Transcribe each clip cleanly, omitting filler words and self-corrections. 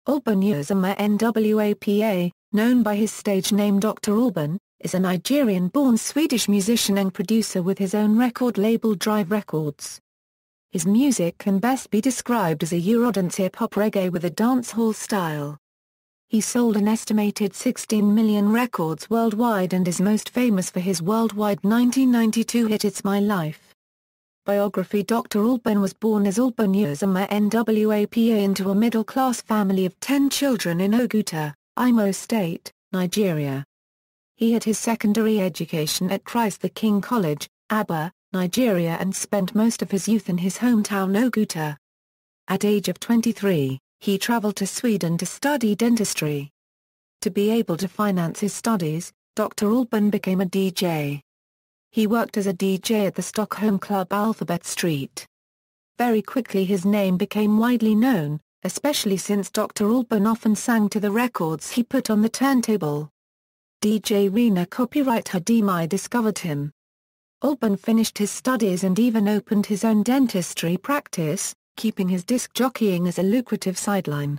Alban Uzoma Nwapa, known by his stage name Dr. Alban, is a Nigerian-born Swedish musician and producer with his own record label Drive Records. His music can best be described as a Eurodance hip-hop reggae with a dancehall style. He sold an estimated 16 million records worldwide and is most famous for his worldwide 1992 hit It's My Life. Biography: Dr. Alban was born as Alban Uzoma Nwapa into a middle-class family of 10 children in Oguta, Imo State, Nigeria. He had his secondary education at Christ the King College, Aba, Nigeria, and spent most of his youth in his hometown Oguta. At age of 23, he traveled to Sweden to study dentistry. To be able to finance his studies, Dr. Alban became a DJ. He worked as a DJ at the Stockholm club Alphabet Street. Very quickly his name became widely known, especially since Dr. Alban often sang to the records he put on the turntable. DJ Rena copyright Hadimi discovered him. Alban finished his studies and even opened his own dentistry practice, keeping his disc jockeying as a lucrative sideline.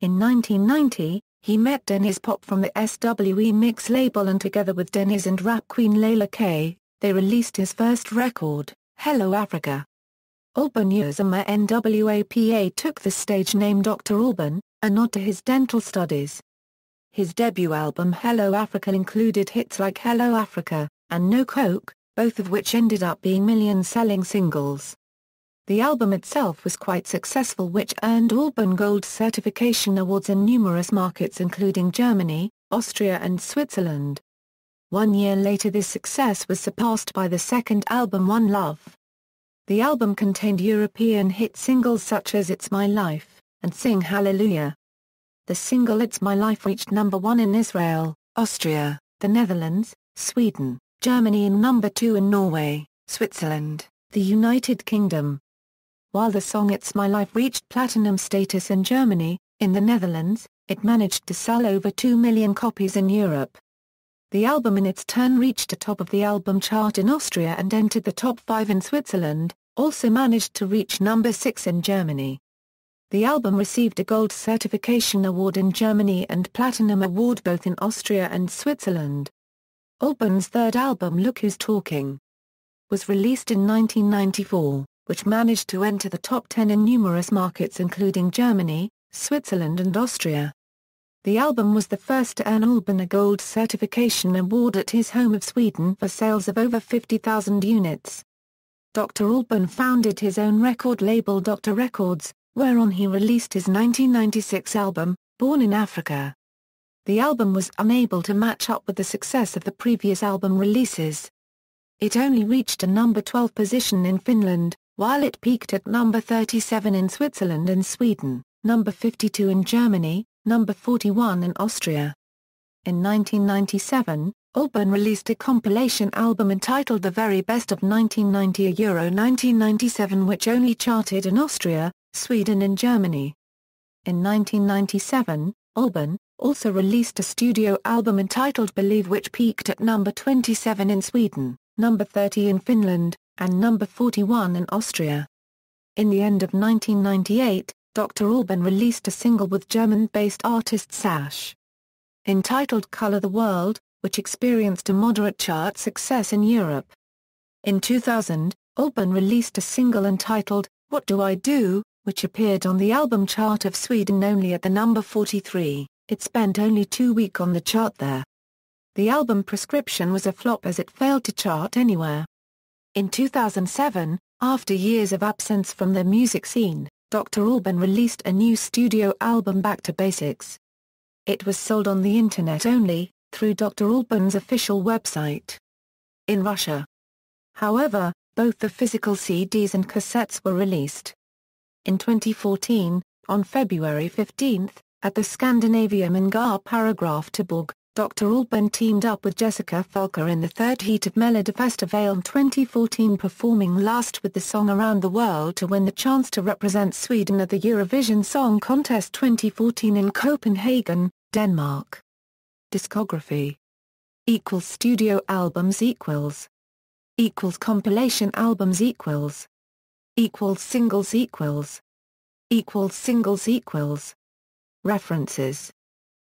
In 1990, he met Dennis Pop from the SWE Mix label, and together with Dennis and rap queen Layla K, they released his first record, Hello Africa. Alban Uzoma Nwapa took the stage name Dr. Alban, a nod to his dental studies. His debut album Hello Africa included hits like Hello Africa and No Coke, both of which ended up being million-selling singles. The album itself was quite successful, which earned Alban Gold certification awards in numerous markets including Germany, Austria and Switzerland. 1 year later this success was surpassed by the second album One Love. The album contained European hit singles such as It's My Life and Sing Hallelujah. The single It's My Life reached number 1 in Israel, Austria, the Netherlands, Sweden, Germany, and number 2 in Norway, Switzerland, the United Kingdom. While the song It's My Life reached platinum status in Germany, in the Netherlands, it managed to sell over 2 million copies in Europe. The album in its turn reached a top of the album chart in Austria and entered the top 5 in Switzerland, also managed to reach number 6 in Germany. The album received a gold certification award in Germany and platinum award both in Austria and Switzerland. Alban's third album Look Who's Talking was released in 1994. Which managed to enter the top 10 in numerous markets including Germany, Switzerland and Austria. The album was the first to earn Alban a gold certification award at his home of Sweden for sales of over 50,000 units. Dr. Alban founded his own record label Dr. Records, whereon he released his 1996 album, Born in Africa. The album was unable to match up with the success of the previous album releases. It only reached a number 12 position in Finland, while it peaked at number 37 in Switzerland and Sweden, number 52 in Germany, number 41 in Austria. In 1997, Alban released a compilation album entitled The Very Best of 1990 Euro 1997, which only charted in Austria, Sweden and Germany. In 1997, Alban also released a studio album entitled Believe, which peaked at number 27 in Sweden, number 30 in Finland, and number 41 in Austria. In the end of 1998, Dr. Alban released a single with German-based artist Sash, entitled Color the World, which experienced a moderate chart success in Europe. In 2000, Alban released a single entitled What Do I Do, which appeared on the album chart of Sweden only at the number 43. It spent only 2 weeks on the chart there. The album Prescription was a flop as it failed to chart anywhere. In 2007, after years of absence from the music scene, Dr. Alban released a new studio album Back to Basics. It was sold on the internet only, through Dr. Alban's official website. In Russia, however, both the physical CDs and cassettes were released. In 2014, on February 15, at the Scandinavium in Paragraf-Tuborg, Dr. Alban teamed up with Jessica Falker in the third heat of Melodifestivalen 2014, performing last with the song Around the World to win the chance to represent Sweden at the Eurovision Song Contest 2014 in Copenhagen, Denmark. Discography = studio albums = compilation albums = singles = singles References.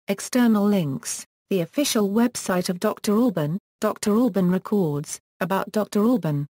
External links: the official website of Dr. Alban, Dr. Alban Records, About Dr. Alban.